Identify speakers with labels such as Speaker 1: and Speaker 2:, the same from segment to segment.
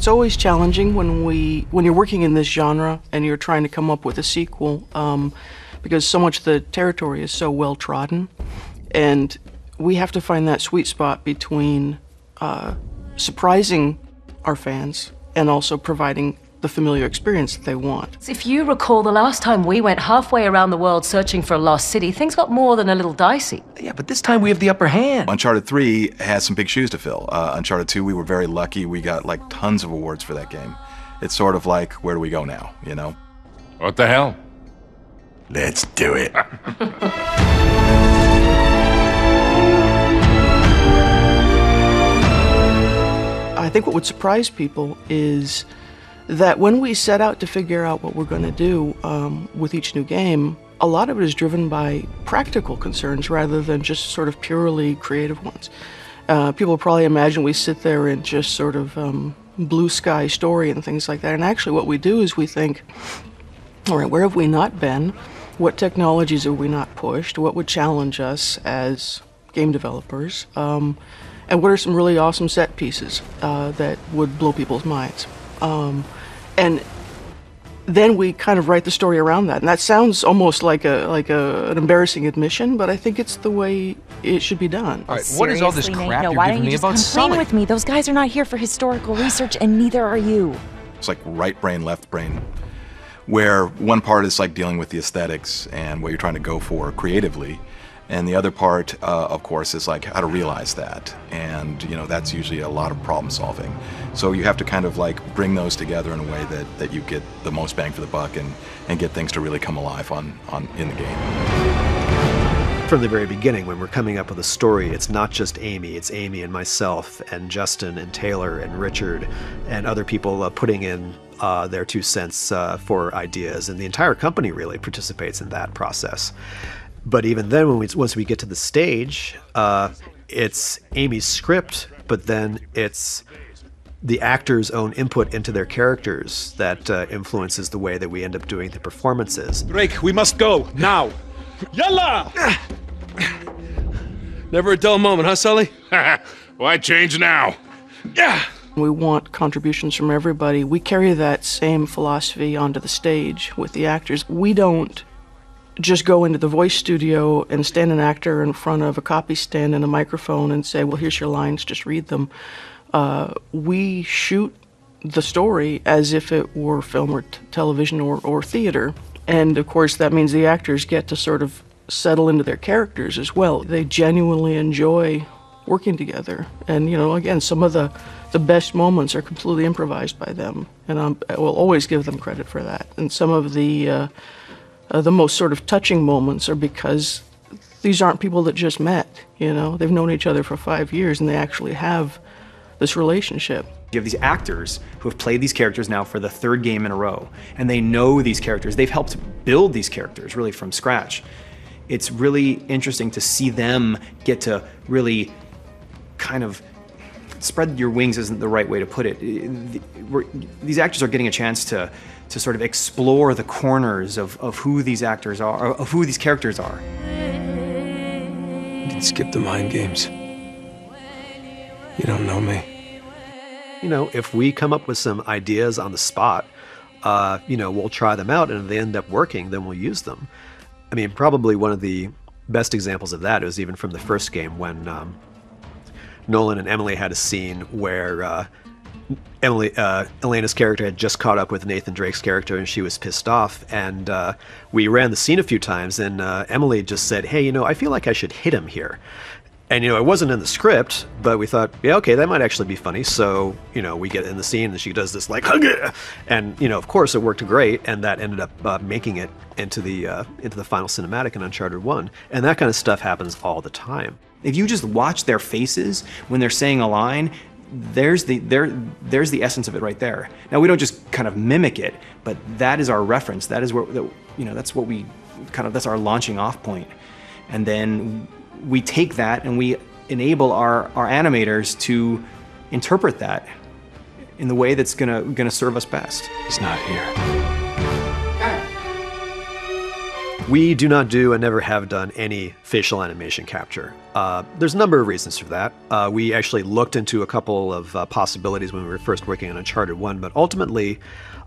Speaker 1: it's always challenging when you're working in this genre and you're trying to come up with a sequel, because so much of the territory is so well trodden, and we have to find that sweet spot between surprising our fans and also providing the familiar experience that they want.
Speaker 2: If you recall, the last time we went halfway around the world searching for a lost city, things got more than a little dicey.
Speaker 3: Yeah, but this time we have the upper hand.
Speaker 4: Uncharted 3 has some big shoes to fill. Uncharted 2, we were very lucky. We got like tons of awards for that game. It's sort of like, where do we go now, you know?
Speaker 5: What the hell?
Speaker 4: Let's do it.
Speaker 1: I think what would surprise people is that when we set out to figure out what we're going to do with each new game, a lot of it is driven by practical concerns rather than just sort of purely creative ones. People probably imagine we sit there and just sort of blue sky story and things like that, and actually what we do is we think, all right, where have we not been? What technologies have we not pushed? What would challenge us as game developers? And what are some really awesome set pieces that would blow people's minds? And then we kind of write the story around that. And that sounds almost like an embarrassing admission, but I think it's the way it should be done.
Speaker 3: All right, what is all this crap you're giving me about Sully?
Speaker 6: Complain with me? Those guys are not here for historical research, and neither are you.
Speaker 4: It's like right brain, left brain, where one part is like dealing with the aesthetics and what you're trying to go for creatively, and the other part, of course, is like how to realize that. And, you know, that's usually a lot of problem solving. So you have to kind of like bring those together in a way that you get the most bang for the buck and get things to really come alive in the game.
Speaker 7: From the very beginning, when we're coming up with a story, it's not just Amy, it's Amy and myself and Justin and Taylor and Richard and other people putting in their 2 cents for ideas, and the entire company really participates in that process. But even then, once we get to the stage, it's Amy's script, but then it's the actors' own input into their characters that influences the way that we end up doing the performances.
Speaker 8: Drake, we must go, now! Yalla! Never a dull moment, huh, Sully?
Speaker 5: Why change now?
Speaker 8: Yeah!
Speaker 1: We want contributions from everybody. We carry that same philosophy onto the stage with the actors. We don't just go into the voice studio and stand an actor in front of a copy stand and a microphone and say, well, here's your lines, just read them. We shoot the story as if it were film or television or theater. And of course, that means the actors get to sort of settle into their characters as well. They genuinely enjoy working together. And, you know, again, some of the best moments are completely improvised by them. And I will always give them credit for that. And some of the most sort of touching moments are because these aren't people that just met, you know. They've known each other for 5 years and they actually have this relationship.
Speaker 9: You have these actors who have played these characters now for the 3rd game in a row, and they know these characters. They've helped build these characters really from scratch. It's really interesting to see them get to really kind of spread your wings isn't the right way to put it. These actors are getting a chance to sort of explore the corners of who these actors are, of who these characters are.
Speaker 8: You can skip the mind games. You don't know me.
Speaker 7: You know, if we come up with some ideas on the spot, you know, we'll try them out, and if they end up working, then we'll use them. I mean, probably one of the best examples of that was even from the first game when Nolan and Emily had a scene where Elena's character had just caught up with Nathan Drake's character and she was pissed off, and we ran the scene a few times, and Emily just said, hey, you know, I feel like I should hit him here. And, you know, it wasn't in the script, but we thought, yeah, okay, that might actually be funny. So, you know, we get in the scene and she does this like, and, you know, of course it worked great, and that ended up making it into the final cinematic in Uncharted 1. And that kind of stuff happens all the time.
Speaker 9: If you just watch their faces when they're saying a line, there's the essence of it right there. Now, we don't just kind of mimic it, but that is our reference. That is where, you know, that's what we kind of, that's our launching off point. And then we take that and we enable our animators to interpret that in the way that's gonna serve us best.
Speaker 8: He's not here.
Speaker 7: We do not do and never have done any facial animation capture. There's a number of reasons for that. We actually looked into a couple of possibilities when we were first working on Uncharted 1, but ultimately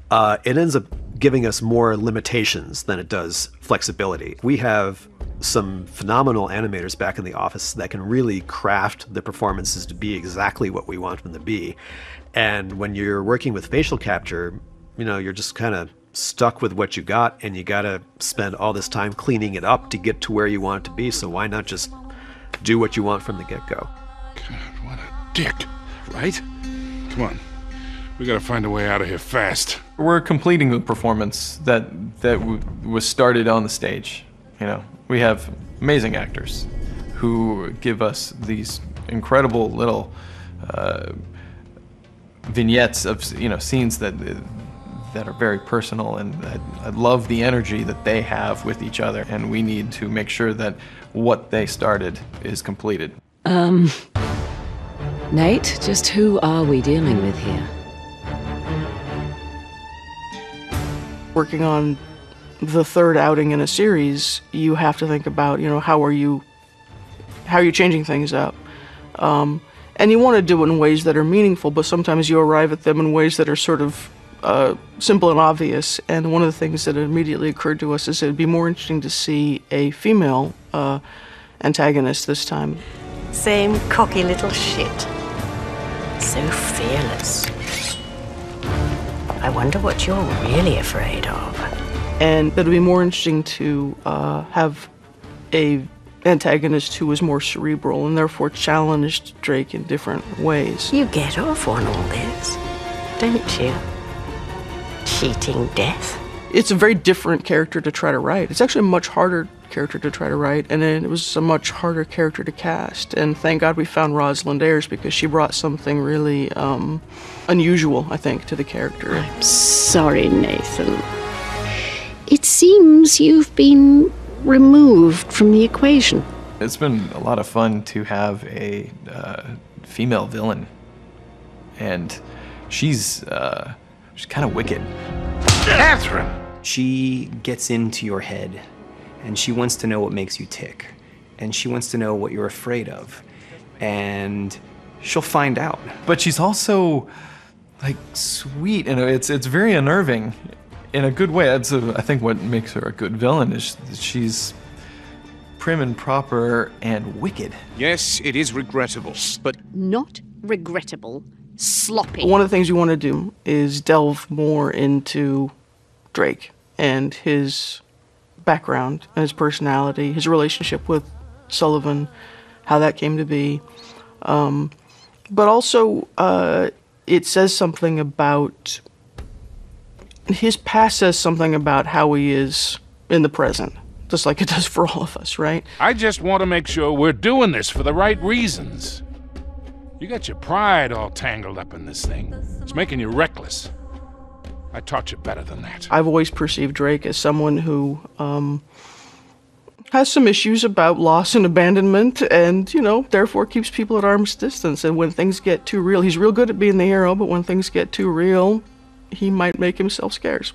Speaker 7: it ends up giving us more limitations than it does flexibility. We have some phenomenal animators back in the office that can really craft the performances to be exactly what we want them to be. And when you're working with facial capture, you know, you're just kind of stuck with what you got, and you gotta spend all this time cleaning it up to get to where you want it to be, so why not just do what you want from the get-go?
Speaker 5: God, what a dick, right? Come on. We gotta find a way out of here fast.
Speaker 10: We're completing the performance that was started on the stage. You know, we have amazing actors who give us these incredible little vignettes of, you know, scenes that are very personal, and I love the energy that they have with each other, and we need to make sure that what they started is completed.
Speaker 2: Nate, just who are we dealing with here?
Speaker 1: Working on the third outing in a series, you have to think about, you know, how are you changing things up? And you want to do it in ways that are meaningful, but sometimes you arrive at them in ways that are sort of simple and obvious. And one of the things that immediately occurred to us is it would be more interesting to see a female antagonist this time.
Speaker 11: Same cocky little shit. So fearless. I wonder what you're really afraid of.
Speaker 1: And it would be more interesting to have a antagonist who was more cerebral and therefore challenged Drake in different ways.
Speaker 11: You get off on all this, don't you? Cheating death.
Speaker 1: It's a very different character to try to write. It's actually a much harder character to try to write, and it was a much harder character to cast. And thank God we found Rosalind Ayers, because she brought something really unusual, I think, to the character.
Speaker 12: I'm sorry, Nathan. It seems you've been removed from the equation.
Speaker 10: It's been a lot of fun to have a female villain, and she's kind of wicked.
Speaker 5: Catherine!
Speaker 9: She gets into your head, and she wants to know what makes you tick, and she wants to know what you're afraid of, and she'll find out.
Speaker 10: But she's also, like, sweet, and it's very unnerving in a good way. That's I think what makes her a good villain is that she's prim and proper and wicked.
Speaker 13: Yes, it is regrettable, but...
Speaker 12: Not regrettable. Sloppy.
Speaker 1: One of the things you want to do is delve more into Drake and his background and his personality, his relationship with Sullivan, how that came to be. But also, it says something about... His past says something about how he is in the present, just like it does for all of us, right?
Speaker 5: I just want to make sure we're doing this for the right reasons. You got your pride all tangled up in this thing. It's making you reckless. I taught you better than that.
Speaker 1: I've always perceived Drake as someone who has some issues about loss and abandonment, and, you know, therefore keeps people at arm's distance. And when things get too real, he's real good at being the hero, but when things get too real, he might make himself scarce.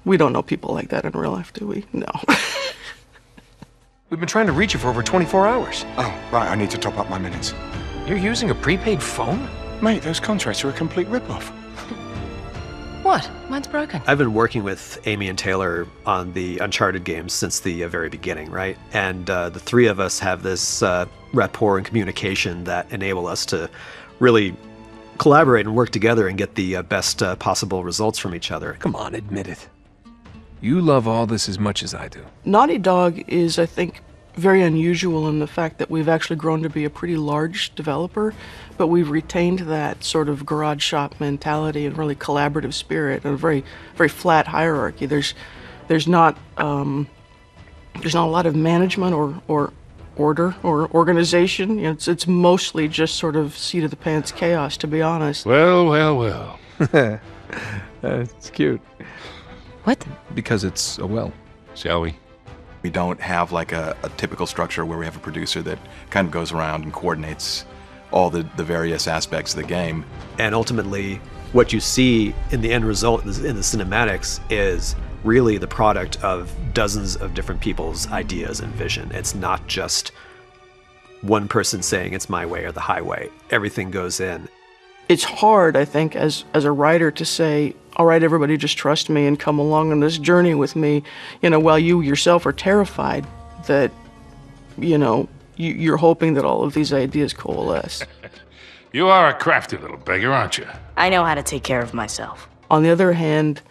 Speaker 1: We don't know people like that in real life, do we? No.
Speaker 3: We've been trying to reach you for over 24 hours.
Speaker 13: Oh, right, I need to top up my minutes.
Speaker 3: You're using a prepaid phone?
Speaker 13: Mate, those contracts are a complete rip-off.
Speaker 2: What? Mine's broken.
Speaker 7: I've been working with Amy and Taylor on the Uncharted games since the very beginning, right? And the three of us have this rapport and communication that enable us to really collaborate and work together and get the best possible results from each other.
Speaker 8: Come on, admit it. You love all this as much as I do.
Speaker 1: Naughty Dog is, I think, very unusual in the fact that we've actually grown to be a pretty large developer, but we've retained that sort of garage shop mentality and really collaborative spirit and a very, very flat hierarchy. There's not a lot of management or order or organization. You know, it's mostly just sort of seat of the pants chaos, to be honest.
Speaker 5: Well.
Speaker 8: It's cute.
Speaker 2: What?
Speaker 8: Because it's a well.
Speaker 5: Shall we?
Speaker 4: We don't have like a typical structure where we have a producer that kind of goes around and coordinates all the various aspects of the game.
Speaker 7: And ultimately, what you see in the end result in the cinematics is really the product of dozens of different people's ideas and vision. It's not just one person saying it's my way or the highway. Everything goes in.
Speaker 1: It's hard, I think, as a writer to say, all right, everybody just trust me and come along on this journey with me, while you yourself are terrified that, you're hoping that all of these ideas coalesce.
Speaker 5: You are a crafty little beggar, aren't you?
Speaker 14: I know how to take care of myself.
Speaker 1: On the other hand,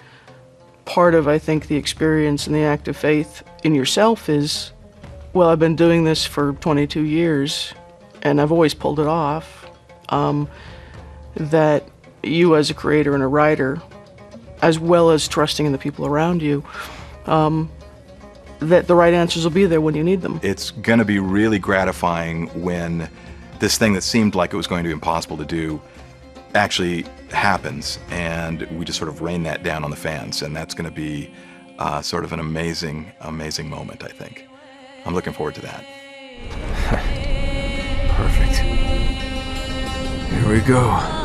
Speaker 1: part of, I think, the experience and the act of faith in yourself is, well, I've been doing this for 22 years, and I've always pulled it off, that you as a creator and a writer, as well as trusting in the people around you, that the right answers will be there when you need them.
Speaker 4: It's going to be really gratifying when this thing that seemed like it was going to be impossible to do actually happens, and we just sort of rain that down on the fans, and that's going to be sort of an amazing, amazing moment, I think. I'm looking forward to that.
Speaker 8: Perfect. Here we go.